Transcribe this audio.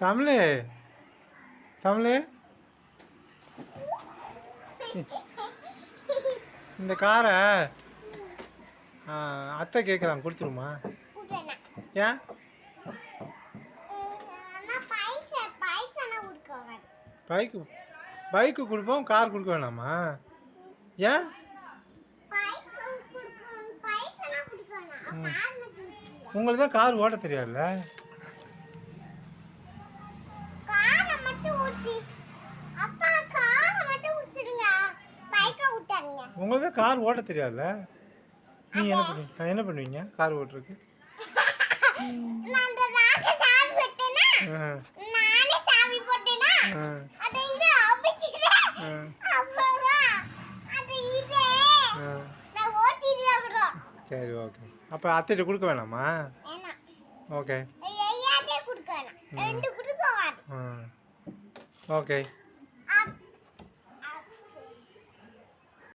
தமிழே தமிழே இந்த காரை அத்தை கேட்குறாங்க, கொடுத்துருமா? ஏன்? பைக்கு கொடுப்போம், கார் கொடுக்க வேணாமா? ஏன்? உங்களுக்கு தான் கார் ஓட்ட தெரியாதுல்ல? உங்களுக்கு தான் கார் ஓட்ட தெரியாதுல்ல? நீங்கள் என்ன பண்ணுவீங்க கார் ஓட்டுறதுக்கு? சரி, ஓகே. அப்போ அத்தைகிட்ட கொடுக்க வேணாமா? ஓகே. ஓகே.